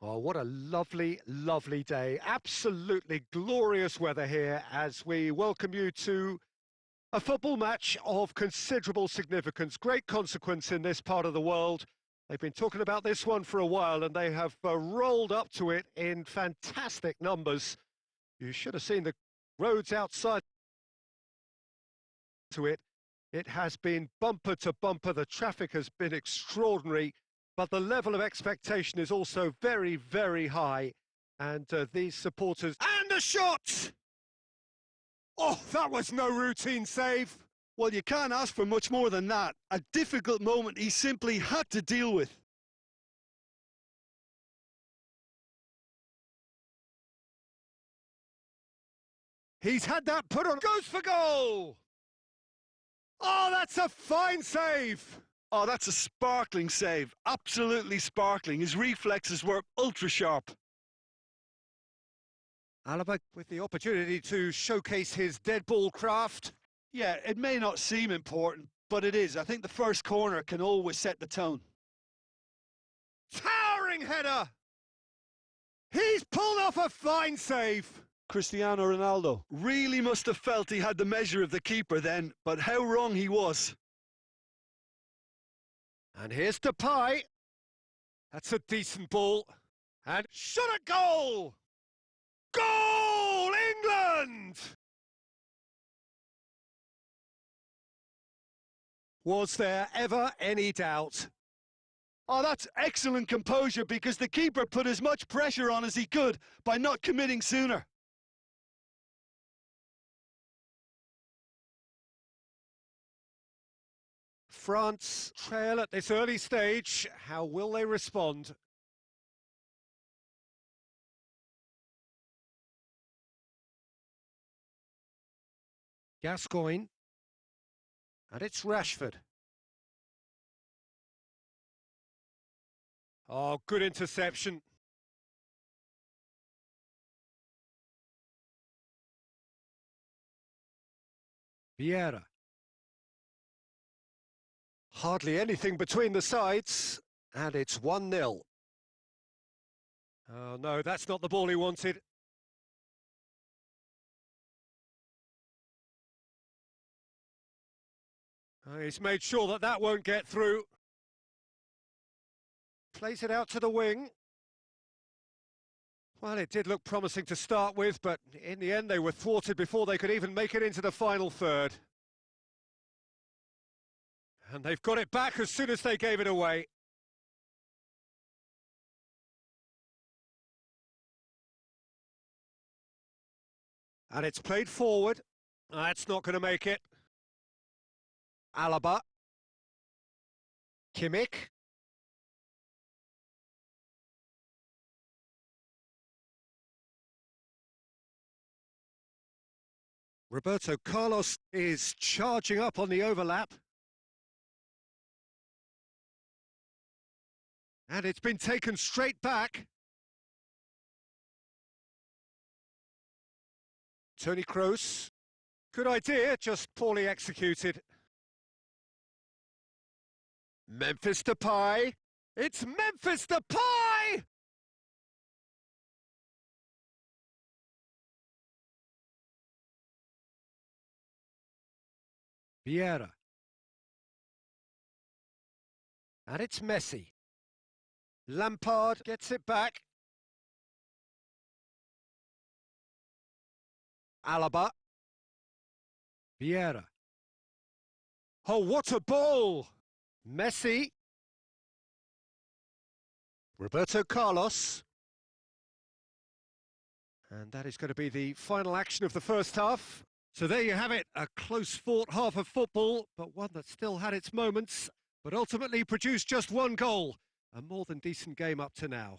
Oh, what a lovely, lovely day. Absolutely glorious weather here as we welcome you to a football match of considerable significance, great consequence in this part of the world. They've been talking about this one for a while and they have rolled up to it in fantastic numbers. You should have seen the roads outside to it. It has been bumper to bumper. The traffic has been extraordinary, but the level of expectation is also very, very high. And these supporters... And a shot! Oh, that was no routine save. Well, you can't ask for much more than that. A difficult moment he simply had to deal with. He's had that put on. Goes for goal! Oh, that's a fine save! Oh, that's a sparkling save. Absolutely sparkling. His reflexes were ultra sharp. Alaba with the opportunity to showcase his dead ball craft. Yeah, it may not seem important, but it is. I think the first corner can always set the tone. Towering header! He's pulled off a fine save. Cristiano Ronaldo really must have felt he had the measure of the keeper then, but how wrong he was. And here's Depay. That's a decent ball. And shot at goal! Goal, England! Was there ever any doubt? Oh, that's excellent composure because the keeper put as much pressure on as he could by not committing sooner. France trail at this early stage. How will they respond? Gascoigne. And it's Rashford. Oh, good interception. Vieira. Hardly anything between the sides, and it's 1-0. Oh no, that's not the ball he wanted. He's made sure that that won't get through. Plays it out to the wing. Well, it did look promising to start with, but in the end they were thwarted before they could even make it into the final third. And they've got it back as soon as they gave it away. And it's played forward. That's not going to make it. Alaba. Kimmich. Roberto Carlos is charging up on the overlap. And it's been taken straight back. Toni Kroos. Good idea, just poorly executed. Memphis Depay. It's Memphis Depay! Vieira. And it's Messi. Lampard gets it back. Alaba. Vieira. Oh, what a ball! Messi. Roberto Carlos. And that is going to be the final action of the first half. So there you have it, a close-fought half of football, but one that still had its moments, but ultimately produced just one goal. A more than decent game up to now.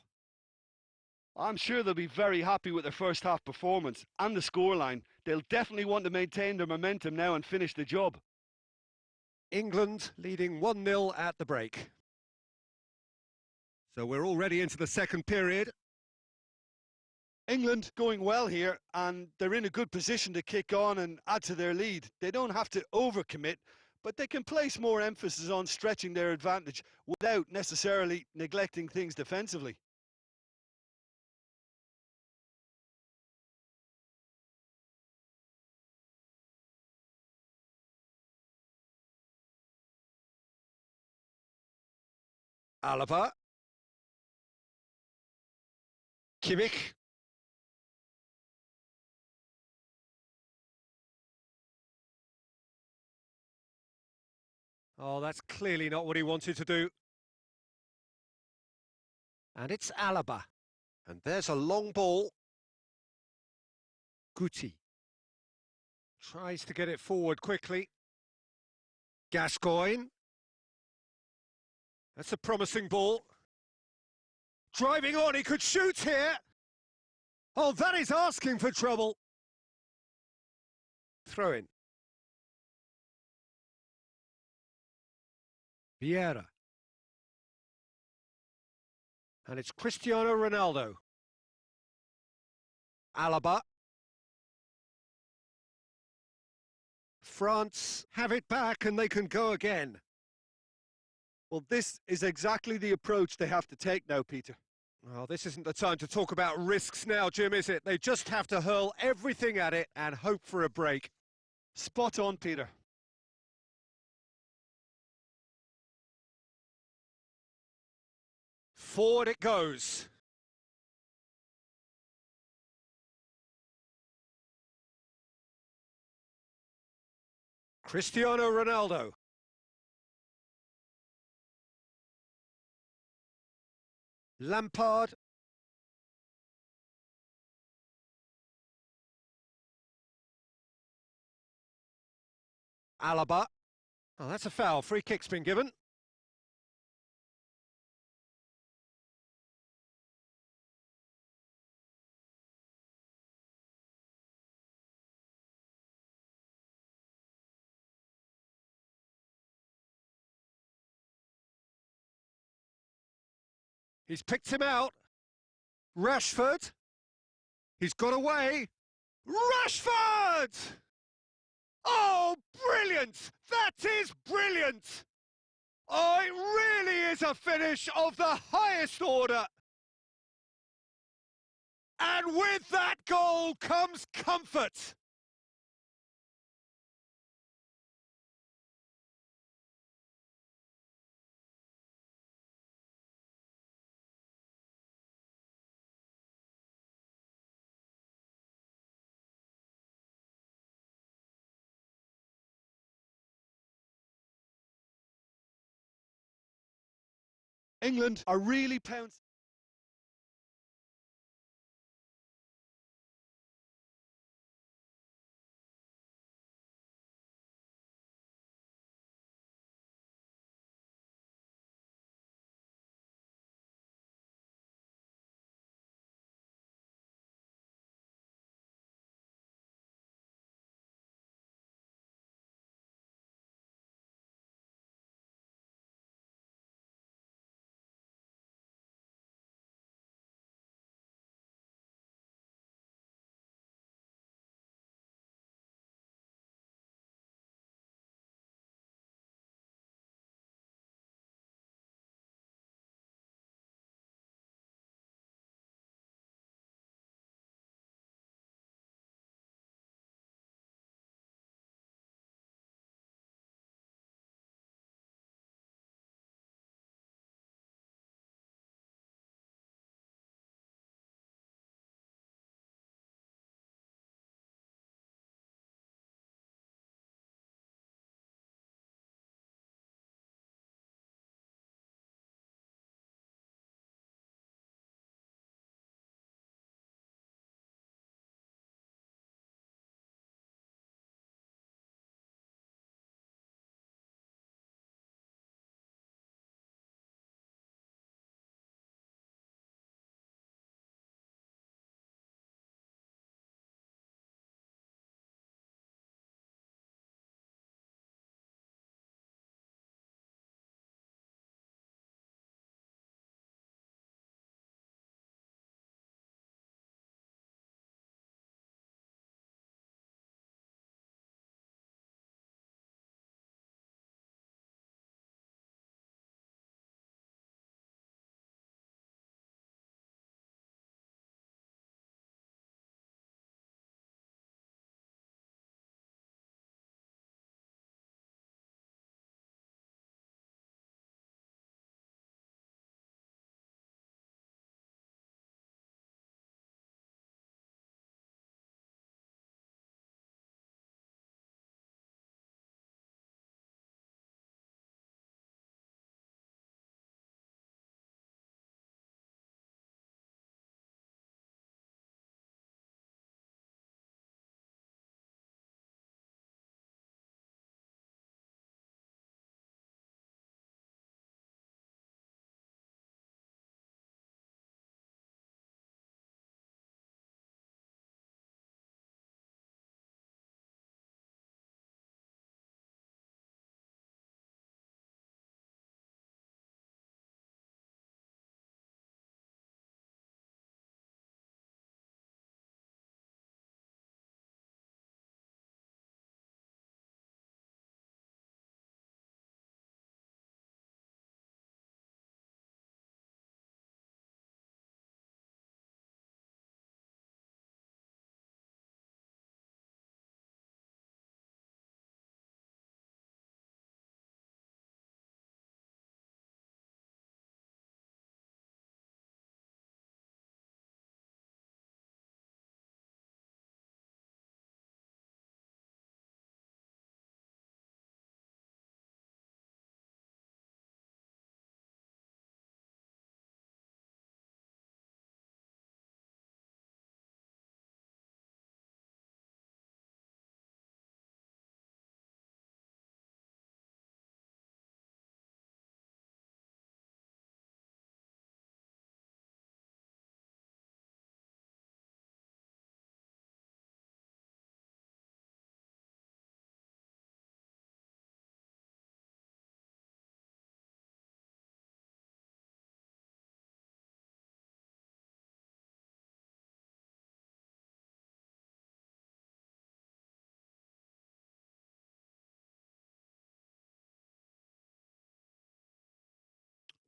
I'm sure they'll be very happy with their first half performance and the scoreline. They'll definitely want to maintain their momentum now and finish the job. England leading 1-0 at the break. So we're already into the second period. England going well here, and they're in a good position to kick on and add to their lead. They don't have to overcommit, but they can place more emphasis on stretching their advantage without necessarily neglecting things defensively. Alaba. Kimmich. Oh, that's clearly not what he wanted to do. And it's Alaba. And there's a long ball. Guti. Tries to get it forward quickly. Gascoigne. That's a promising ball. Driving on, he could shoot here. Oh, that is asking for trouble. Throw in. Vieira. And it's Cristiano Ronaldo. Alaba. France have it back and they can go again. Well, this is exactly the approach they have to take now, Peter. Well, this isn't the time to talk about risks now, Jim, is it? They just have to hurl everything at it and hope for a break. Spot on, Peter. Forward it goes. Cristiano Ronaldo. Lampard. Alaba. Oh, that's a foul. Free kick's been given. He's picked him out. Rashford. He's got away. Rashford! Oh, brilliant! That is brilliant! Oh, it really is a finish of the highest order. And with that goal comes comfort. England are really pouncing.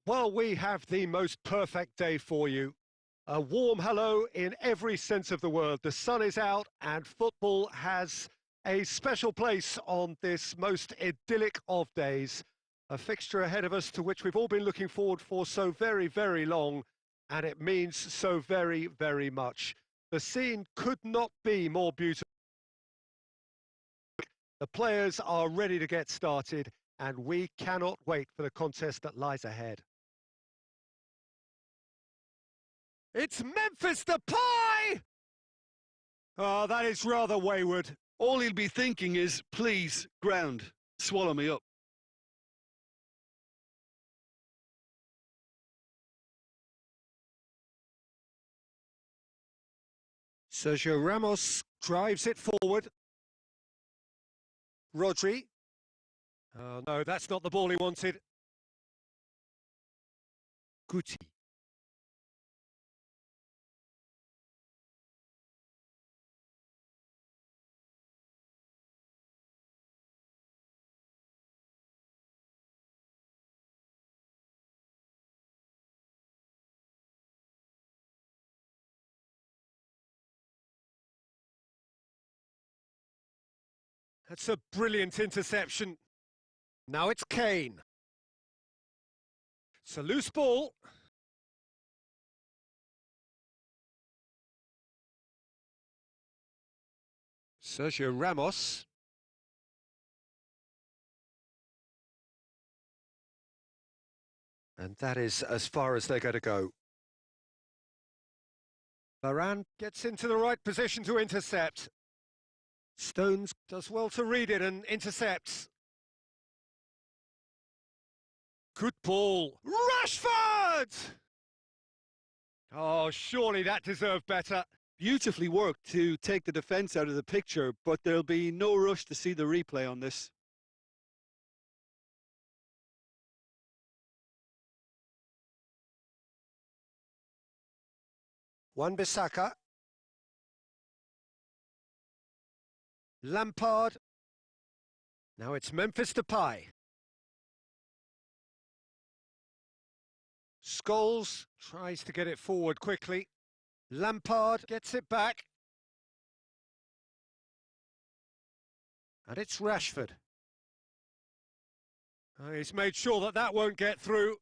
Well, we have the most perfect day for you. A warm hello in every sense of the word. The sun is out and football has a special place on this most idyllic of days. A fixture ahead of us to which we've all been looking forward for so very, very long, and it means so very, very much. The scene could not be more beautiful. The players are ready to get started, and we cannot wait for the contest that lies ahead. It's Memphis Depay! Oh, that is rather wayward. All he'll be thinking is, please, ground, swallow me up. Sergio Ramos drives it forward. Rodri. Oh, no, that's not the ball he wanted. Guti. That's a brilliant interception. Now it's Kane. It's a loose ball. Sergio Ramos. And that is as far as they're going to go. Varane gets into the right position to intercept. Stones does well to read it and intercepts. Good ball. Rashford! Oh, surely that deserved better. Beautifully worked to take the defence out of the picture, but there'll be no rush to see the replay on this. Wan-Bissaka. Lampard. Now it's Memphis Depay. Scholes tries to get it forward quickly. Lampard gets it back. And it's Rashford. He's made sure that that won't get through.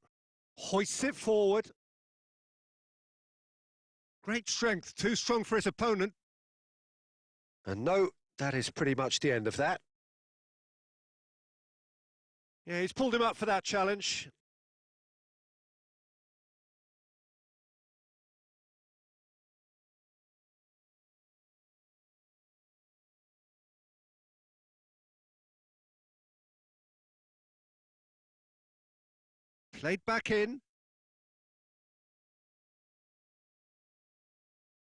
Hoists it forward. Great strength, too strong for his opponent. And no, that is pretty much the end of that. Yeah, he's pulled him up for that challenge. Played back in.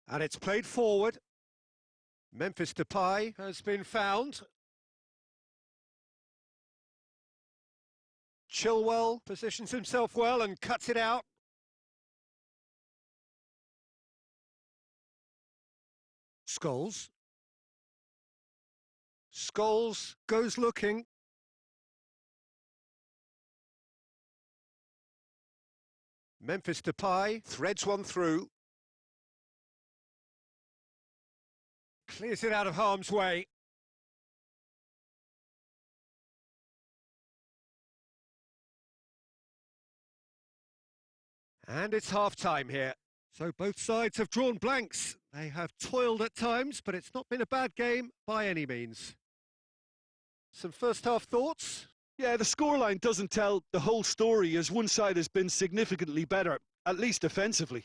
And it's played forward. Memphis Depay has been found. Chilwell positions himself well and cuts it out. Scholes. Scholes goes looking. Memphis Depay threads one through. Clears it out of harm's way. And it's half-time here. So both sides have drawn blanks. They have toiled at times, but it's not been a bad game by any means. Some first-half thoughts? Yeah, the scoreline doesn't tell the whole story, as one side has been significantly better, at least defensively.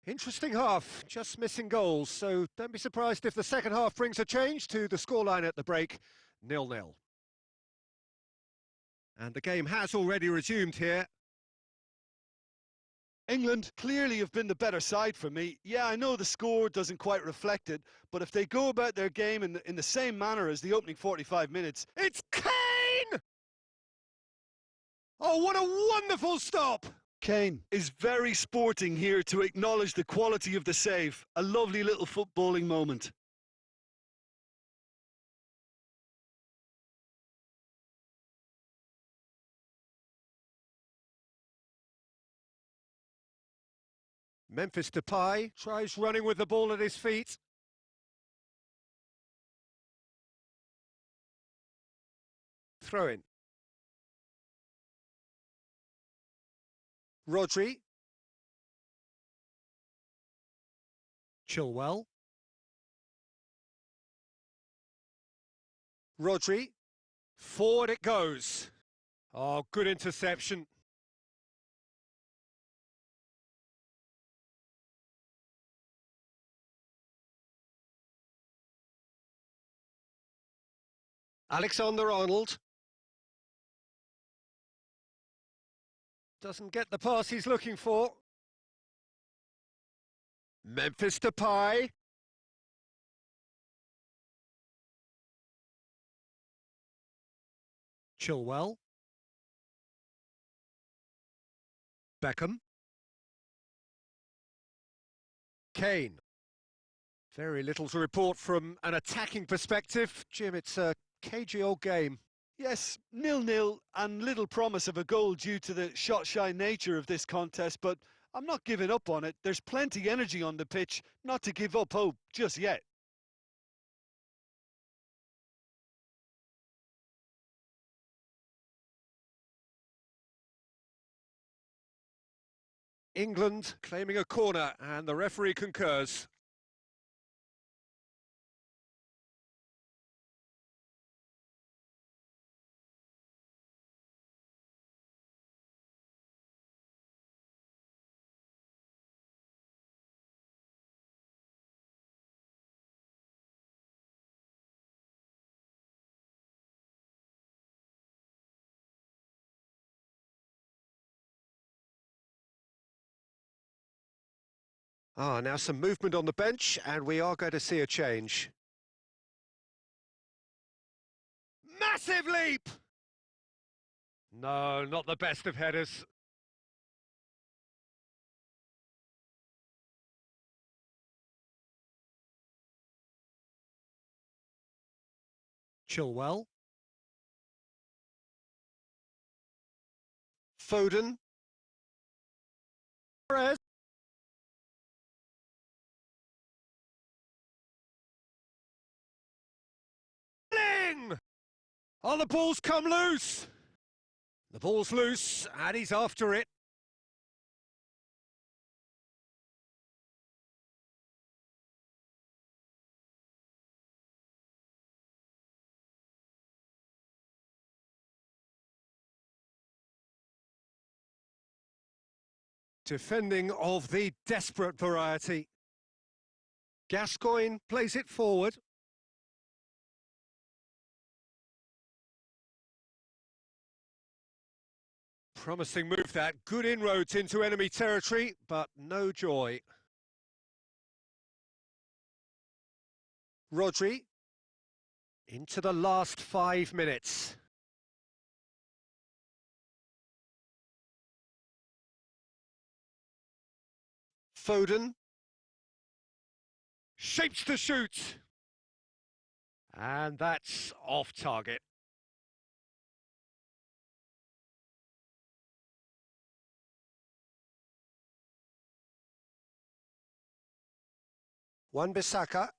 Interesting half, just missing goals, so don't be surprised if the second half brings a change to the scoreline at the break, 0-0. And the game has already resumed here. England clearly have been the better side for me. Yeah, I know the score doesn't quite reflect it, but if they go about their game in the same manner as the opening 45 minutes... It's Kane! Oh, what a wonderful stop! Kane is very sporting here to acknowledge the quality of the save. A lovely little footballing moment. Memphis Depay tries running with the ball at his feet. Throw in. Rodri. Chilwell. Rodri. Forward it goes. Oh, good interception. Alexander-Arnold. Doesn't get the pass he's looking for. Memphis Depay. Chilwell. Beckham. Kane. Very little to report from an attacking perspective. Jim, it's a cagey old game. Yes, 0-0 and little promise of a goal due to the shot-shy nature of this contest, but I'm not giving up on it. There's plenty energy on the pitch, not to give up hope just yet. England claiming a corner, and the referee concurs. Now some movement on the bench, and we are going to see a change. Massive leap! No, not the best of headers. Chilwell. Foden. Perez. Oh, the ball's come loose. The ball's loose, and he's after it. Defending of the desperate variety. Gascoigne plays it forward. Promising move that. Good inroads into enemy territory, but no joy. Rodri. Into the last 5 minutes. Foden. Shapes to shoot. And that's off target. Wan-Bissaka.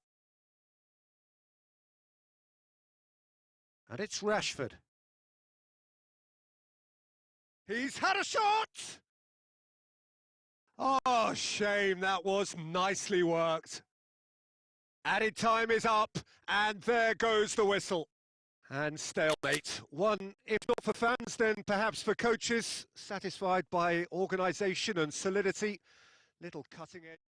And it's Rashford. He's had a shot! Oh, shame, that was nicely worked. Added time is up, and there goes the whistle. And stalemate. One, if not for fans, then perhaps for coaches, satisfied by organisation and solidity. Little cutting edge.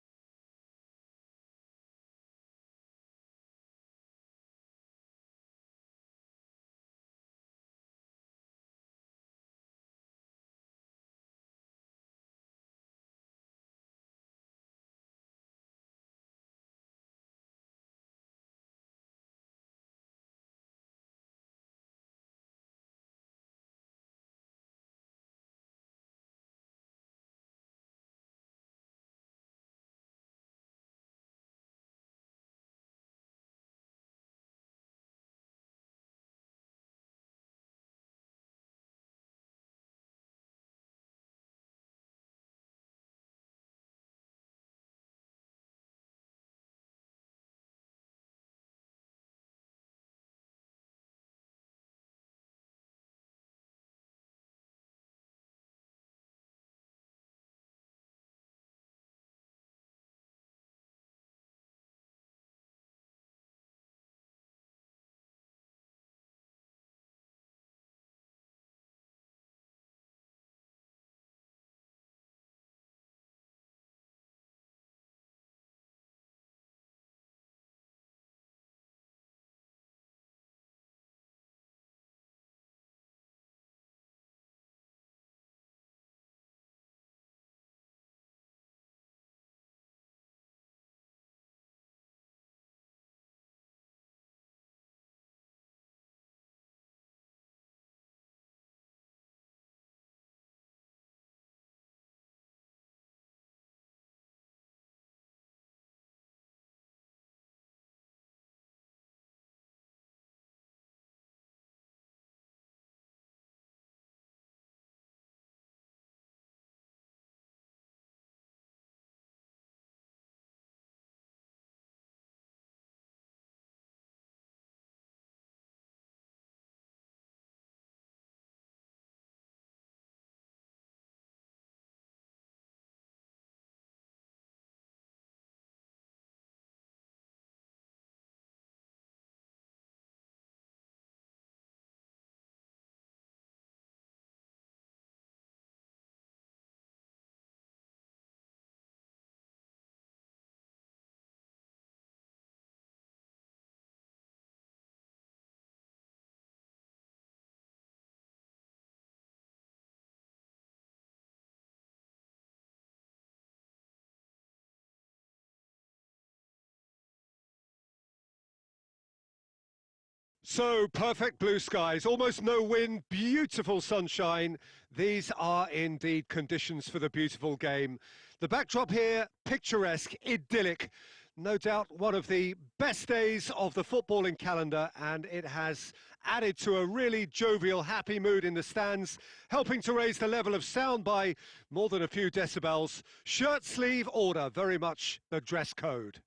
So perfect blue skies, almost no wind, beautiful sunshine. These are indeed conditions for the beautiful game. The backdrop here, picturesque, idyllic. No doubt one of the best days of the footballing calendar, and it has added to a really jovial, happy mood in the stands, helping to raise the level of sound by more than a few decibels. Shirt sleeve order, very much the dress code.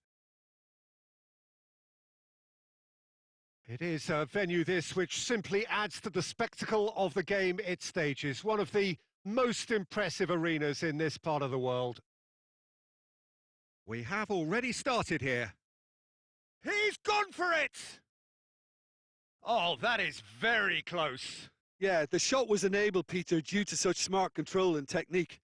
It is a venue this which simply adds to the spectacle of the game it stages, one of the most impressive arenas in this part of the world. We have already started here. He's gone for it! Oh, that is very close. Yeah, the shot was enabled, Peter, due to such smart control and technique.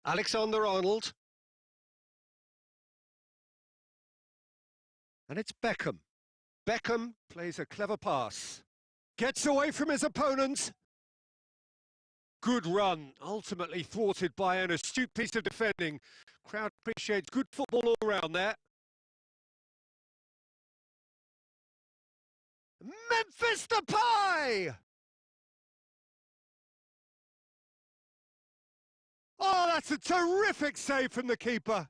Alexander-Arnold. And it's Beckham. Beckham plays a clever pass. Gets away from his opponent. Good run, ultimately thwarted by an astute piece of defending. Crowd appreciates good football all around there. Memphis Depay! Oh, that's a terrific save from the keeper.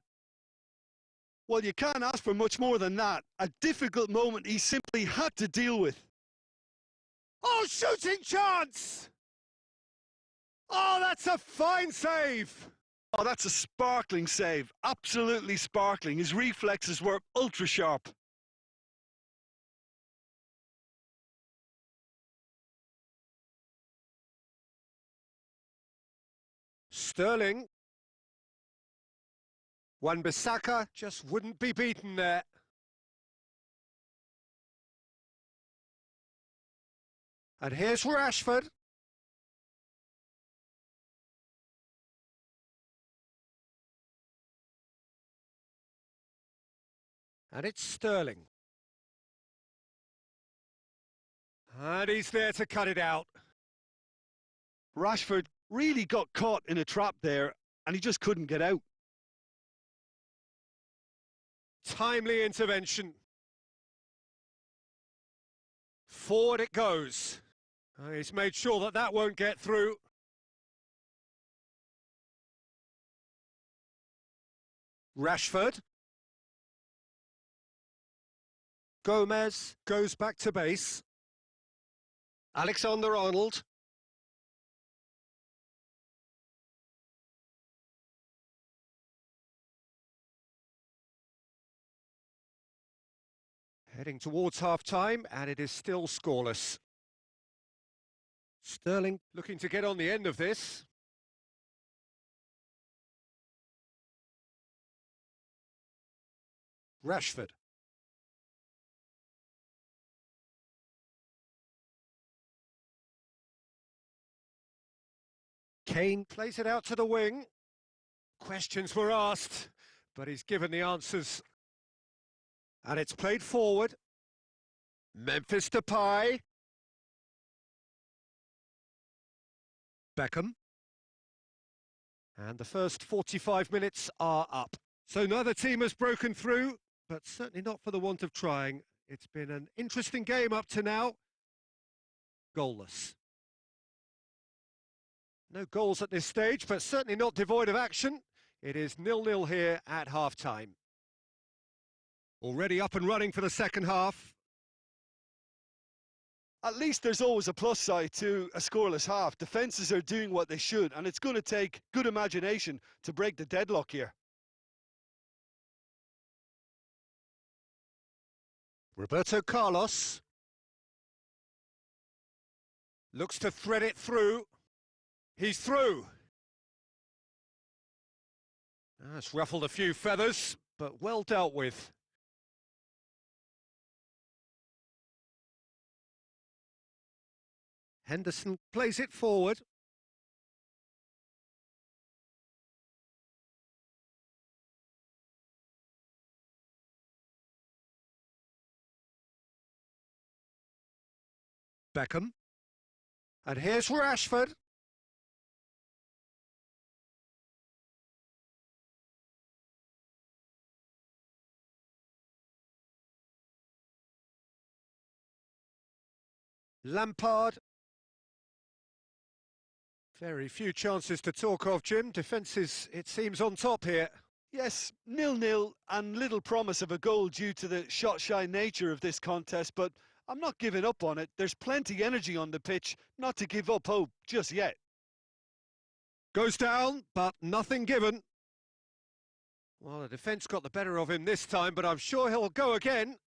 Well, you can't ask for much more than that. A difficult moment he simply had to deal with. Oh, shooting chance! Oh, that's a fine save! Oh, that's a sparkling save. Absolutely sparkling. His reflexes were ultra sharp. Sterling. Wan-Bissaka just wouldn't be beaten there. And here's Rashford. And it's Sterling. And he's there to cut it out. Rashford really got caught in a trap there, and he just couldn't get out. Timely intervention. Forward it goes. He's made sure that that won't get through. Rashford. Gomez goes back to base. Alexander-Arnold. Heading towards half-time, and it is still scoreless. Sterling looking to get on the end of this. Rashford. Kane plays it out to the wing. Questions were asked, but he's given the answers. And it's played forward. Memphis Depay. Beckham. And the first 45 minutes are up. So neither team has broken through, but certainly not for the want of trying. It's been an interesting game up to now. Goalless. No goals at this stage, but certainly not devoid of action. It is 0-0 here at half-time. Already up and running for the second half. At least there's always a plus side to a scoreless half. Defences are doing what they should, and it's going to take good imagination to break the deadlock here. Roberto Carlos. Looks to thread it through. He's through. That's ruffled a few feathers, but well dealt with. Henderson plays it forward. Beckham. And here's Rashford. Lampard. Very few chances to talk of, Jim. Defence is, it seems, on top here. Yes, 0-0 and little promise of a goal due to the shot-shy nature of this contest, but I'm not giving up on it. There's plenty energy on the pitch, not to give up hope just yet. Goes down, but nothing given. Well, the defence got the better of him this time, but I'm sure he'll go again.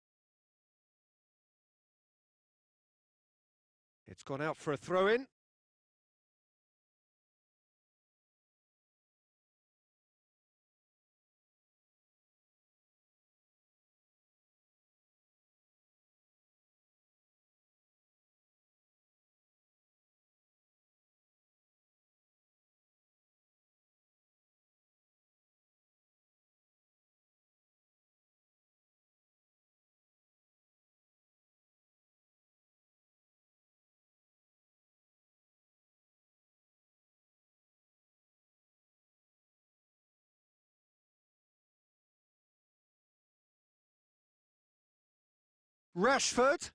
It's gone out for a throw-in. Rashford.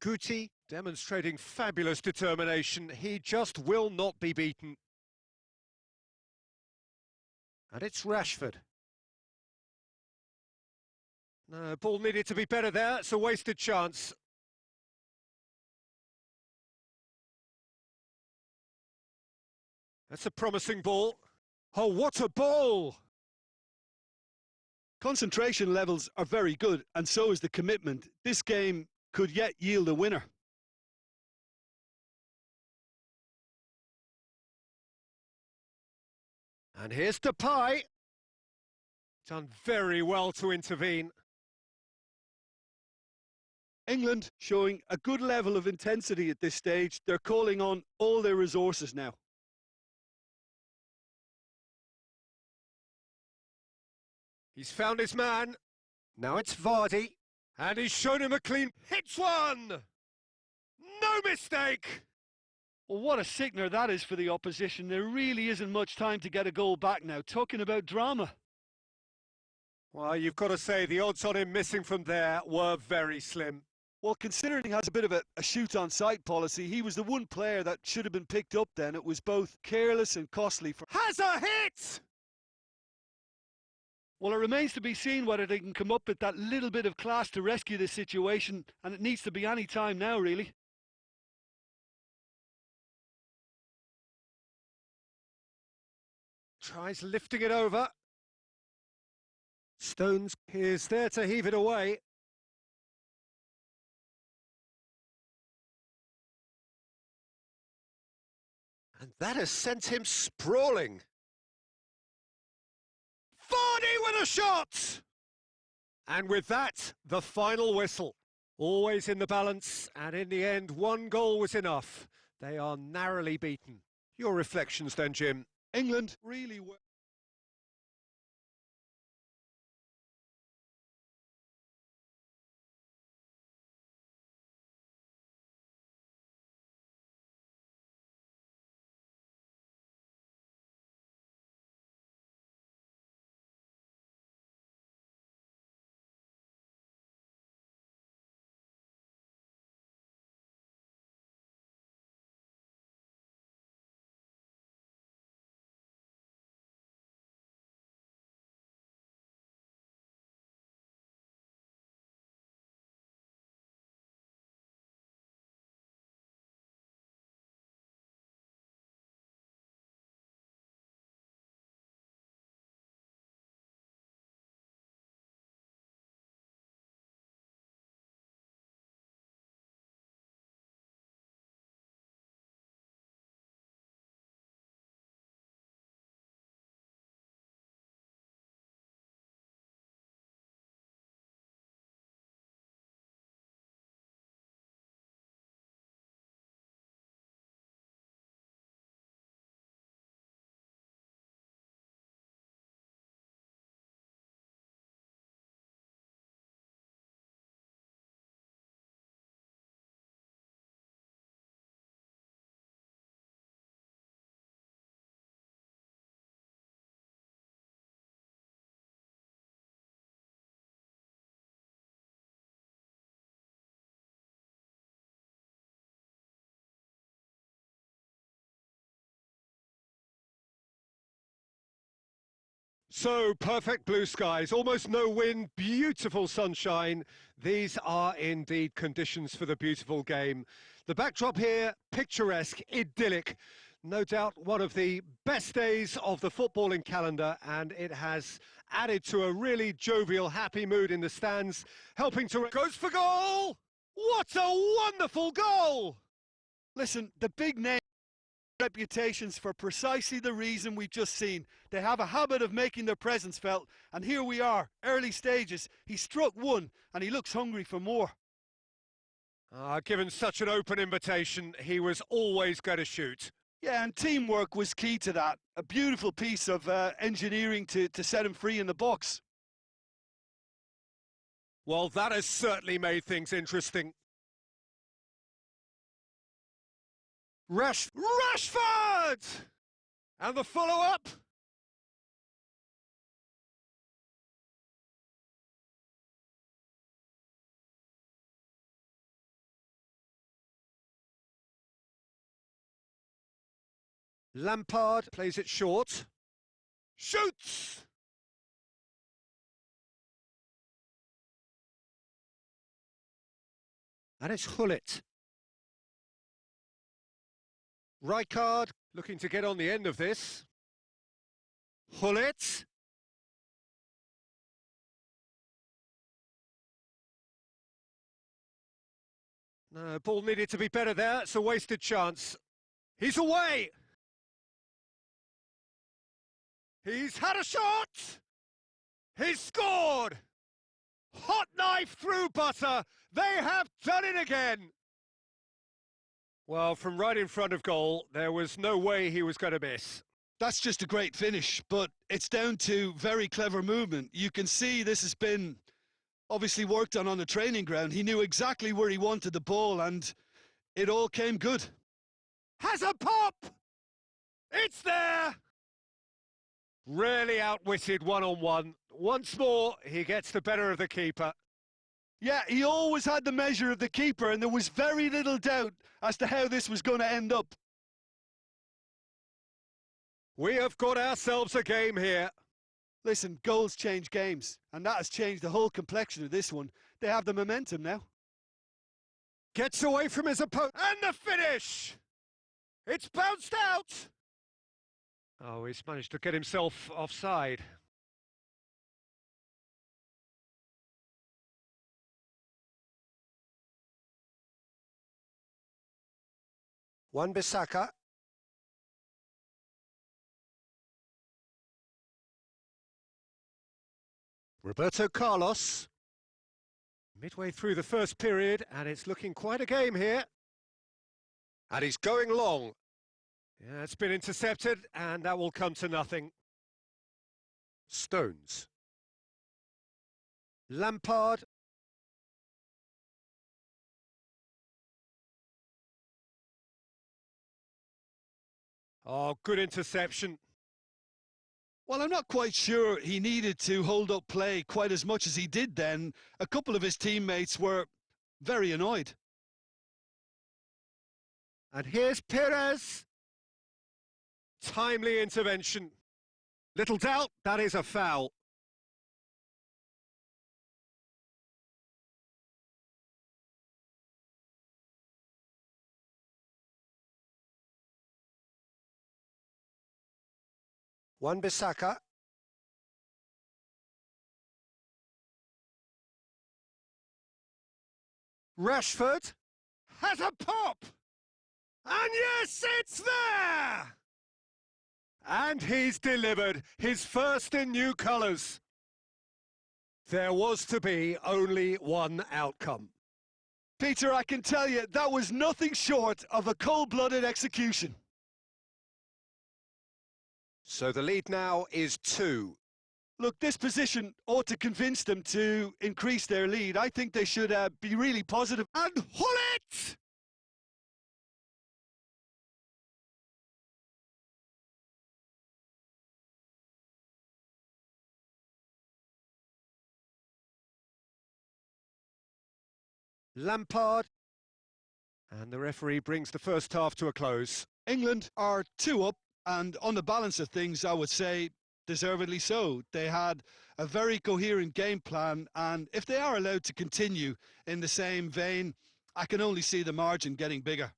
Footy demonstrating fabulous determination. He just will not be beaten. And it's Rashford. No, ball needed to be better there. It's a wasted chance. That's a promising ball. Oh, what a ball! Concentration levels are very good, and so is the commitment. This game could yet yield a winner. And here's Depay. Done very well to intervene. England showing a good level of intensity at this stage. They're calling on all their resources now. He's found his man. Now it's Vardy. And he's shown him a clean... Hits one! No mistake! Well, what a sickener that is for the opposition. There really isn't much time to get a goal back now. Talking about drama. Well, you've got to say the odds on him missing from there were very slim. Well, considering he has a bit of a shoot-on-sight policy, he was the one player that should have been picked up then. It was both careless and costly for... Has a hit! Well, it remains to be seen whether they can come up with that little bit of class to rescue this situation, and it needs to be any time now, really. Tries lifting it over. Stones is there to heave it away. And that has sent him sprawling. Vardy with a shot! And with that, the final whistle. Always in the balance, and in the end, one goal was enough. They are narrowly beaten. Your reflections then, Jim? England really were... So, perfect blue skies, almost no wind, beautiful sunshine. These are indeed conditions for the beautiful game. The backdrop here, picturesque, idyllic. No doubt one of the best days of the footballing calendar, and it has added to a really jovial, happy mood in the stands, helping to... Goes for goal! What a wonderful goal! Listen, the big name reputations for precisely the reason we've just seen. They have a habit of making their presence felt, and here we are, early stages. He struck one, and he looks hungry for more. Given such an open invitation, he was always going to shoot. Yeah, and teamwork was key to that. A beautiful piece of engineering to set him free in the box. Well, that has certainly made things interesting. Rashford! And the follow-up. Lampard plays it short. Shoots! And it's Hullet. Rijkaard looking to get on the end of this. Hullet. No, ball needed to be better there. It's a wasted chance. He's away. He's had a shot. He's scored. Hot knife through butter. They have done it again. Well, from right in front of goal, there was no way he was going to miss. That's just a great finish, but it's down to very clever movement. You can see this has been obviously worked on the training ground. He knew exactly where he wanted the ball, and it all came good. Has a pop! It's there! Really outwitted one-on-one. Once more, he gets the better of the keeper. Yeah, he always had the measure of the keeper, and there was very little doubt as to how this was going to end up. We have got ourselves a game here. Listen, goals change games, and that has changed the whole complexion of this one. They have the momentum now. Gets away from his opponent, and the finish! It's bounced out! Oh, he's managed to get himself offside. Wan-Bissaka. Roberto Carlos. Midway through the first period, and it's looking quite a game here. And he's going long. Yeah, it's been intercepted, and that will come to nothing. Stones. Lampard. Oh, good interception. Well, I'm not quite sure he needed to hold up play quite as much as he did then. A couple of his teammates were very annoyed. And here's Perez. Timely intervention. Little doubt, that is a foul. Wan-Bissaka. Rashford has a pop. And yes, it's there! And he's delivered his first in new colours. There was to be only one outcome. Peter, I can tell you, that was nothing short of a cold-blooded execution. So the lead now is 2. Look, this position ought to convince them to increase their lead. I think they should be really positive. And Hullet! Lampard. And the referee brings the first half to a close. England are 2 up, and on the balance of things, I would say deservedly so. They had a very coherent game plan, and if they are allowed to continue in the same vein, I can only see the margin getting bigger.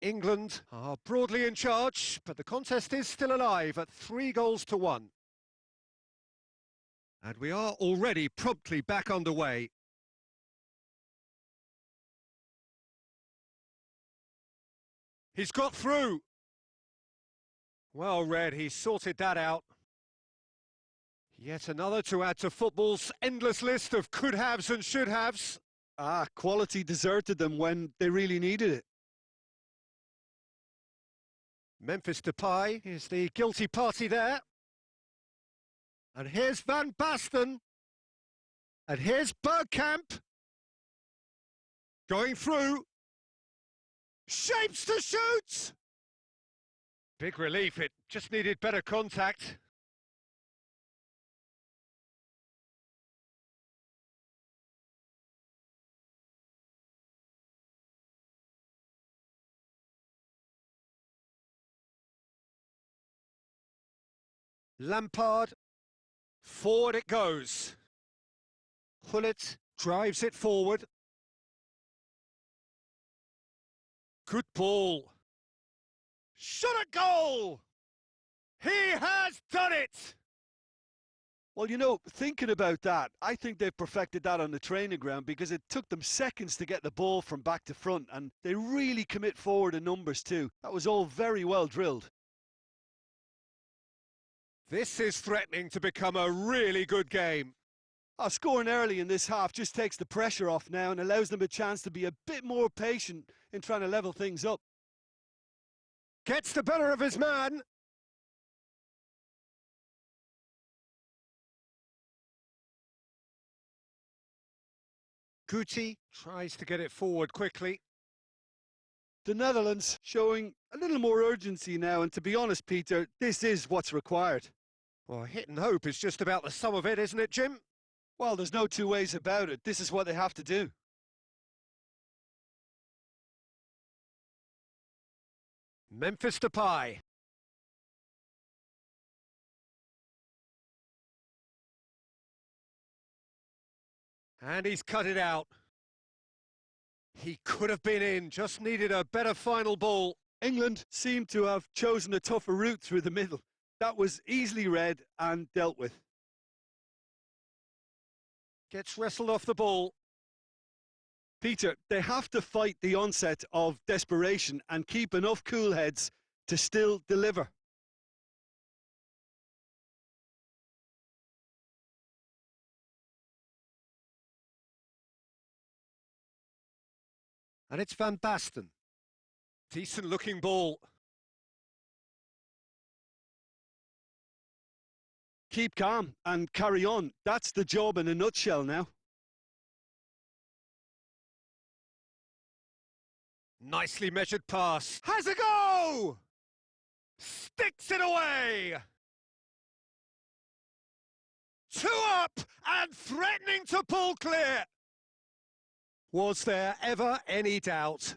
England are broadly in charge, but the contest is still alive at 3-1. And we are already promptly back underway. He's got through. Well read, he's sorted that out. Yet another to add to football's endless list of could-haves and should-haves. Quality deserted them when they really needed it. Memphis Depay is the guilty party there. And here's Van Basten. And here's Bergkamp. Going through. Shapes to shoot! Big relief, it just needed better contact. Lampard, forward it goes. Hullet drives it forward. Good ball. Shot at goal! He has done it! Well, you know, thinking about that, I think they've perfected that on the training ground because it took them seconds to get the ball from back to front, and they really commit forward in numbers too. That was all very well drilled. This is threatening to become a really good game. Scoring early in this half just takes the pressure off now and allows them a chance to be a bit more patient in trying to level things up. Gets the better of his man. Guti tries to get it forward quickly. The Netherlands showing a little more urgency now, and to be honest, Peter, this is what's required. Well, hit and hope is just about the sum of it, isn't it, Jim? Well, there's no two ways about it. This is what they have to do. Memphis Depay. And he's cut it out. He could have been in, just needed a better final ball. England seemed to have chosen a tougher route through the middle. That was easily read and dealt with. Gets wrestled off the ball. Peter, they have to fight the onset of desperation and keep enough cool heads to still deliver. And it's Van Basten. Decent looking ball. Keep calm and carry on. That's the job in a nutshell now. Nicely measured pass. Has a go! Sticks it away! 2 up and threatening to pull clear. Was there ever any doubt?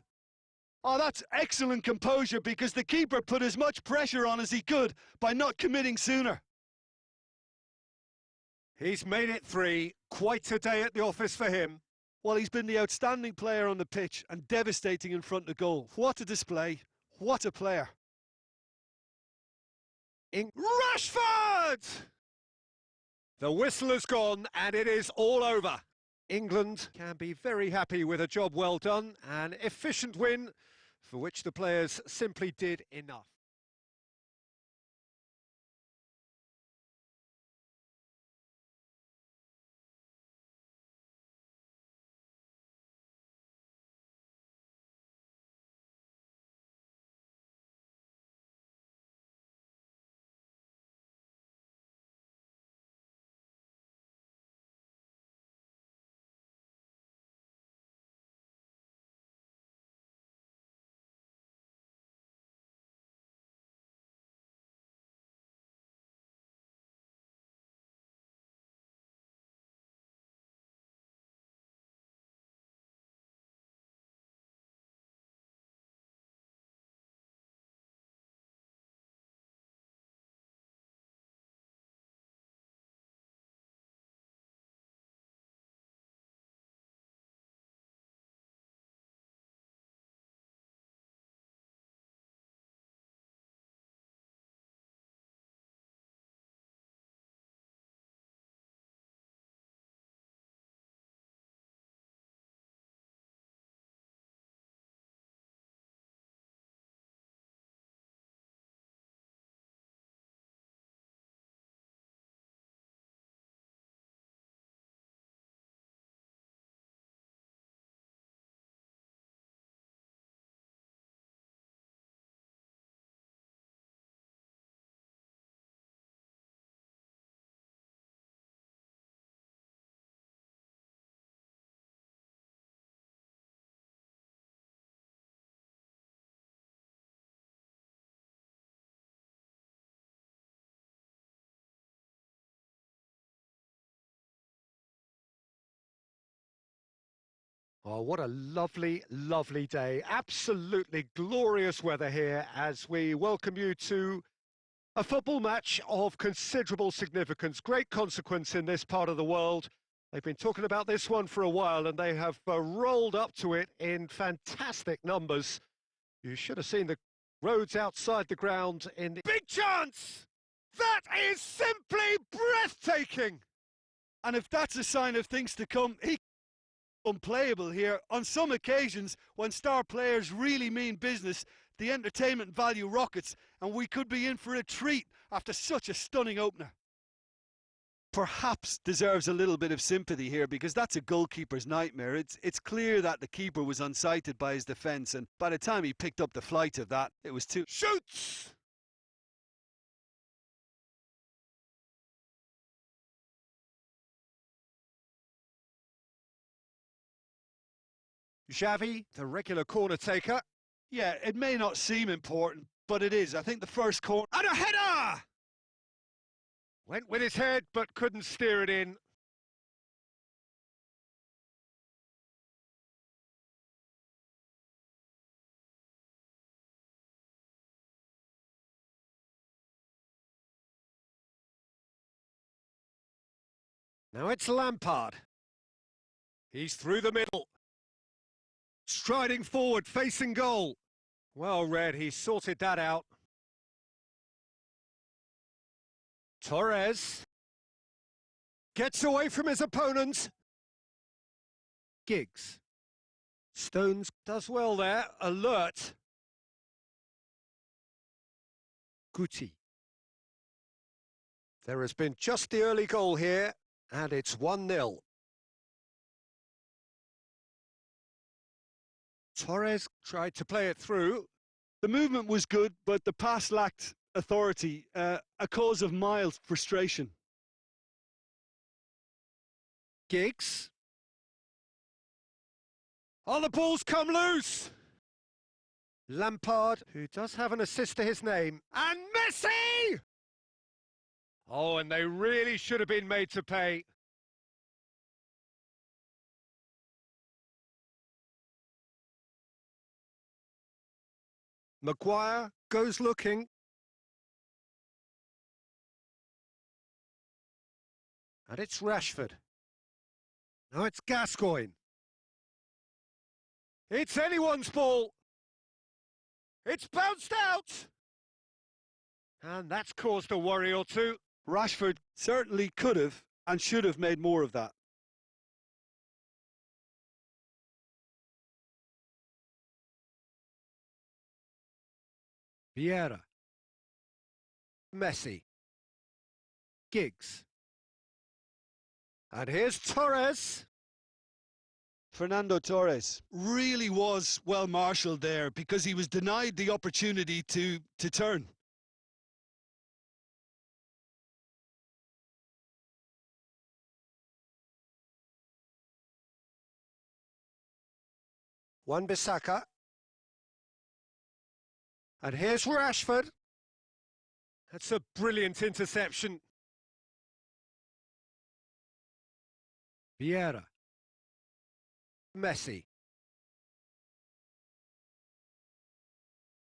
Oh, that's excellent composure because the keeper put as much pressure on as he could by not committing sooner. He's made it 3. Quite a day at the office for him. Well, he's been the outstanding player on the pitch and devastating in front of goal. What a display. What a player. Rashford! The whistle has gone and it is all over. England can be very happy with a job well done, an efficient win for which the players simply did enough. Oh, what a lovely, lovely day. Absolutely glorious weather here as we welcome you to a football match of considerable significance, great consequence in this part of the world. They've been talking about this one for a while and they have rolled up to it in fantastic numbers. You should have seen the roads outside the ground in the... Big chance! That is simply breathtaking! And if that's a sign of things to come, he unplayable here. On some occasions, when star players really mean business, the entertainment value rockets, and we could be in for a treat after such a stunning opener. Perhaps deserves a little bit of sympathy here because that's a goalkeeper's nightmare. It's clear that the keeper was unsighted by his defence, and by the time he picked up the flight of that, it was too... Shoots! Xavi, the regular corner taker. Yeah, it may not seem important, but it is. I think the first corner... And a header! Went with his head, but couldn't steer it in. Now it's Lampard. He's through the middle. Striding forward, facing goal. Well read, he sorted that out. Torres. Gets away from his opponent. Giggs. Stones does well there, alert. Guti. There has been just the early goal here, and it's 1-0. Torres tried to play it through. The movement was good, but the pass lacked authority, a cause of mild frustration. Giggs. Oh, the ball's come loose! Lampard, who does have an assist to his name. And Messi! Oh, and they really should have been made to pay. Maguire goes looking. And it's Rashford. Now it's Gascoigne. It's anyone's ball. It's bounced out. And that's caused a worry or two. Rashford certainly could have and should have made more of that. Vieira. Messi. Giggs. And here's Torres. Fernando Torres really was well marshalled there because he was denied the opportunity to turn. Wan-Bissaka. And here's Rashford. That's a brilliant interception. Vieira. Messi.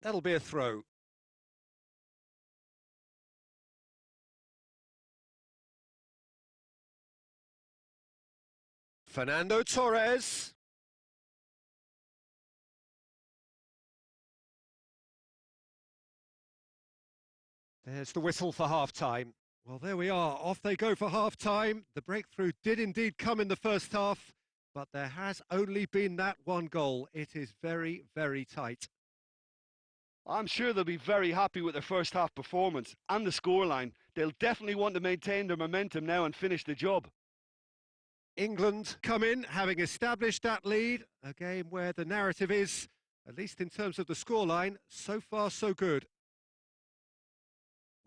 That'll be a throw. Fernando Torres. There's the whistle for half-time. Well, there we are. Off they go for half-time. The breakthrough did indeed come in the first half, but there has only been that one goal. It is very, very tight. I'm sure they'll be very happy with their first half performance and the scoreline. They'll definitely want to maintain their momentum now and finish the job. England come in, having established that lead. A game where the narrative is, at least in terms of the scoreline, so far so good.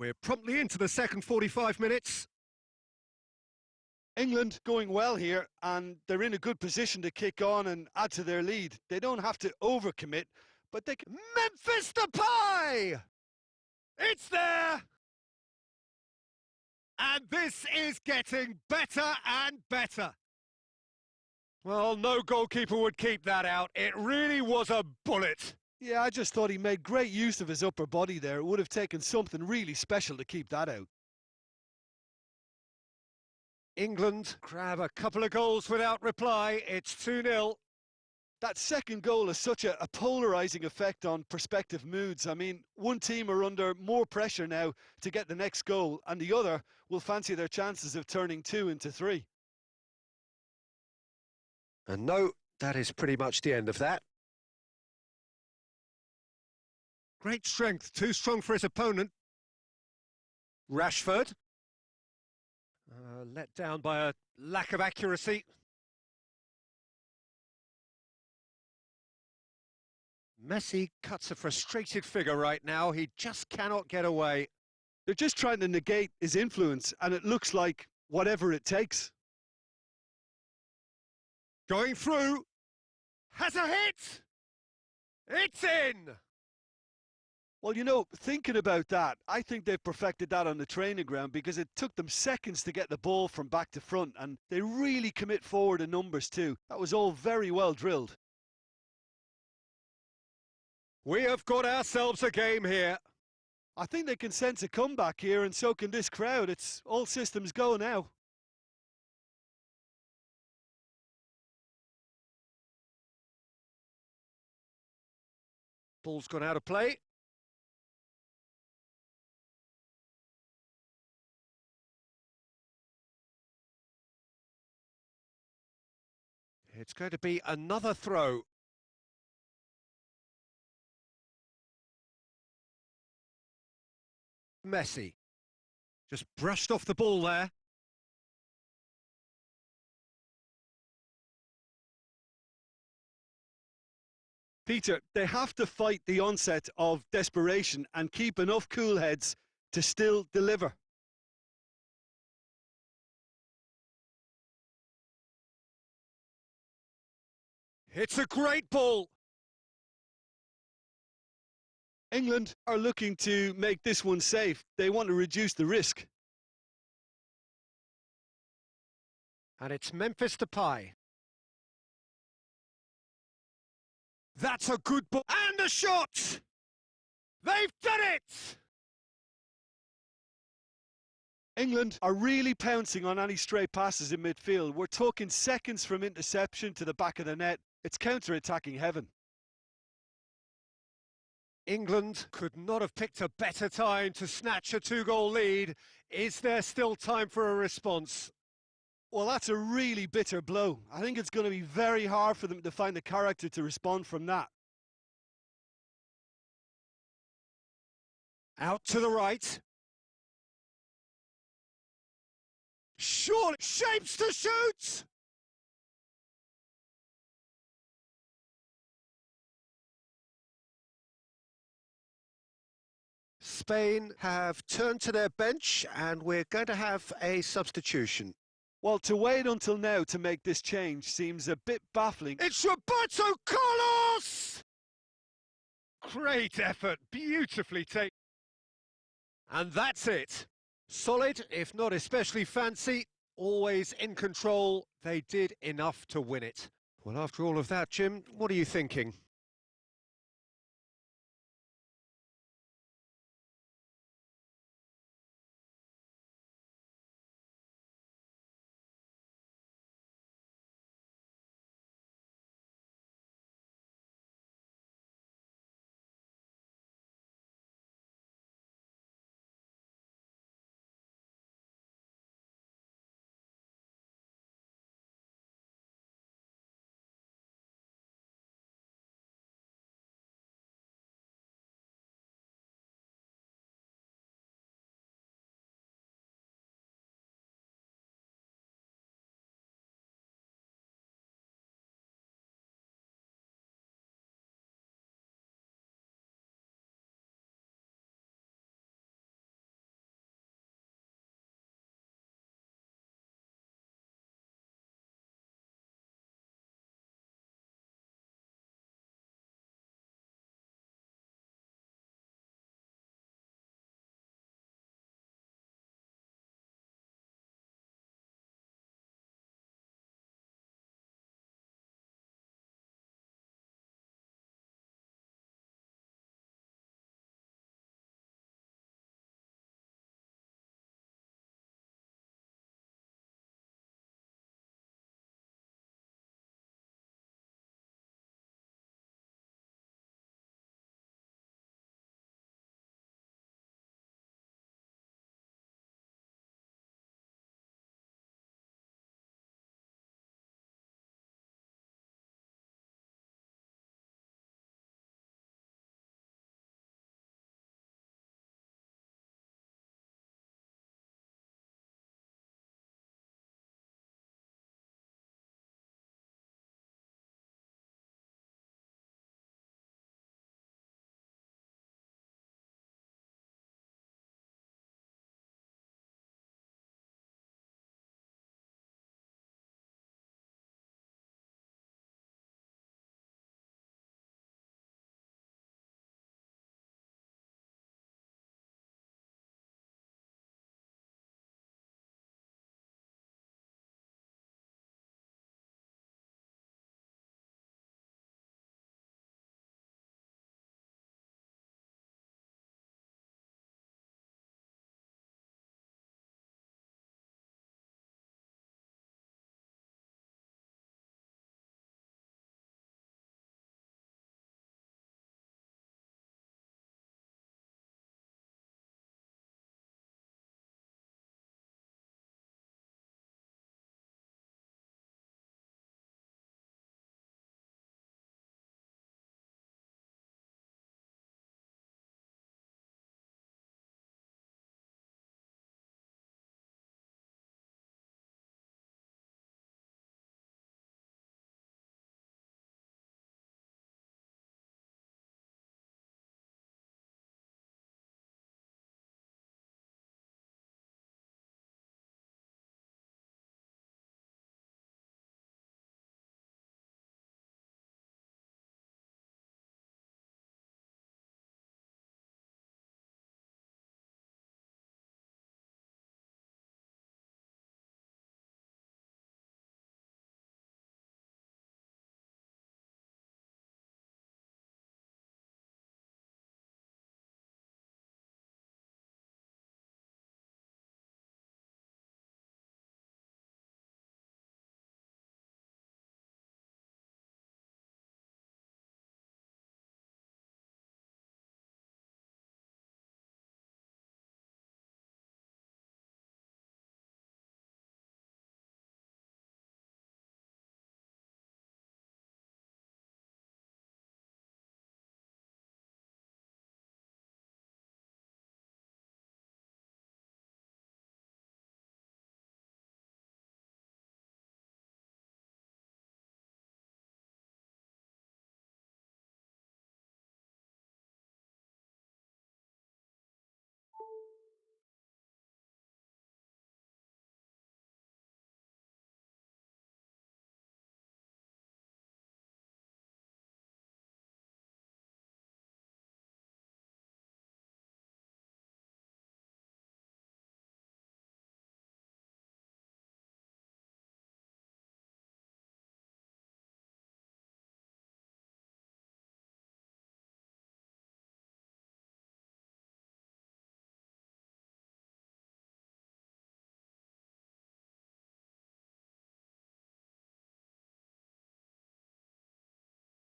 We're promptly into the second 45 minutes. England going well here, and they're in a good position to kick on and add to their lead. They don't have to overcommit, but they can... Memphis Depay! It's there! And this is getting better and better. Well, no goalkeeper would keep that out. It really was a bullet. Yeah, I just thought he made great use of his upper body there. It would have taken something really special to keep that out. England grab a couple of goals without reply. It's 2-0. That second goal has such a polarising effect on prospective moods. I mean, one team are under more pressure now to get the next goal, and the other will fancy their chances of turning 2 into 3. And no, that is pretty much the end of that. Great strength, too strong for his opponent. Rashford. Let down by a lack of accuracy. Messi cuts a frustrated figure right now. He just cannot get away. They're just trying to negate his influence, and it looks like whatever it takes. Going through. Has a hit! It's in! Well, you know, thinking about that, I think they've perfected that on the training ground because it took them seconds to get the ball from back to front, and they really commit forward in numbers too. That was all very well drilled. We have got ourselves a game here. I think they can sense a comeback here, and so can this crowd. It's all systems go now. Ball's gone out of play. It's going to be another throw. Messi. Just brushed off the ball there. Peter, they have to fight the onset of desperation and keep enough cool heads to still deliver. It's a great ball. England are looking to make this one safe. They want to reduce the risk. And it's Memphis Depay. That's a good ball. And a shot! They've done it! England are really pouncing on any stray passes in midfield. We're talking seconds from interception to the back of the net. It's counter-attacking heaven. England could not have picked a better time to snatch a 2-goal lead. Is there still time for a response? Well, that's a really bitter blow. I think it's going to be very hard for them to find the character to respond from that. Out to the right. Surely shapes to shoot! Spain have turned to their bench and we're going to have a substitution. Well, to wait until now to make this change seems a bit baffling. It's Roberto Carlos! Great effort, beautifully taken. And that's it. Solid, if not especially fancy, always in control. They did enough to win it. Well, after all of that, Jim, what are you thinking?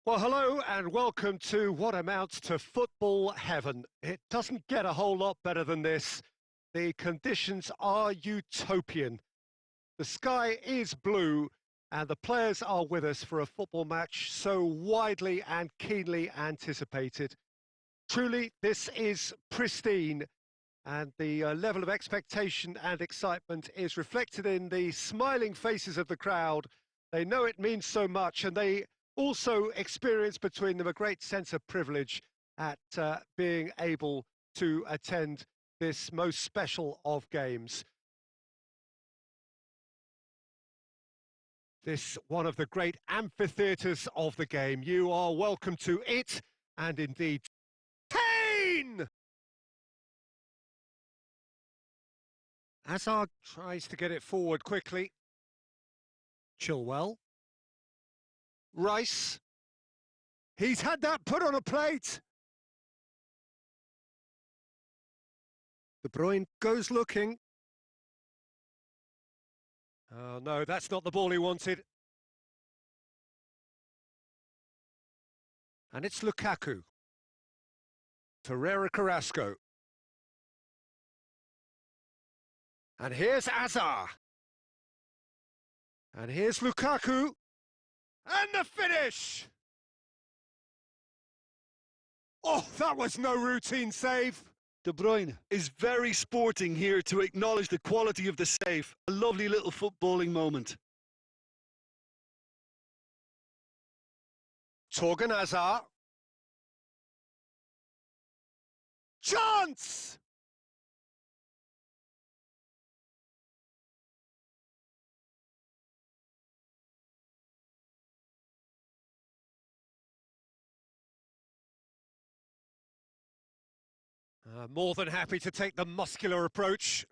Well, hello and welcome to what amounts to football heaven. It doesn't get a whole lot better than this. The conditions are utopian. The sky is blue and the players are with us for a football match so widely and keenly anticipated. Truly, this is pristine, and the level of expectation and excitement is reflected in the smiling faces of the crowd. They know it means so much, and they also experience between them a great sense of privilege at being able to attend this most special of games. This one of the great amphitheatres of the game. You are welcome to it, and indeed, Kane! Hazard tries to get it forward quickly. Chilwell. Rice. He's had that put on a plate. De Bruyne goes looking. Oh no, that's not the ball he wanted. And it's Lukaku. Ferreira Carrasco. And here's Hazard. And here's Lukaku. And the finish! Oh, that was no routine save. De Bruyne is very sporting here to acknowledge the quality of the save. A lovely little footballing moment. Torgan Hazard. Chance! More than happy to take the muscular approach.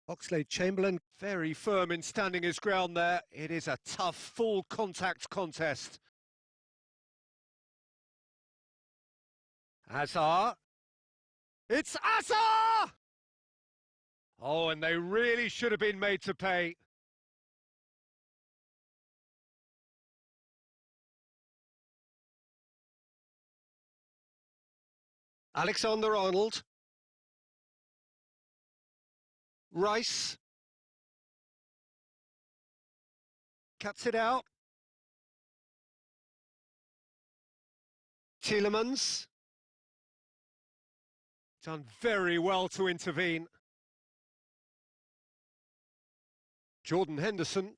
Oxlade-Chamberlain very firm in standing his ground there. It is a tough, full contact contest. Hazard. It's Hazard! Oh, and they really should have been made to pay. Alexander-Arnold. Rice. Cuts it out. Tielemans. Done very well to intervene. Jordan Henderson.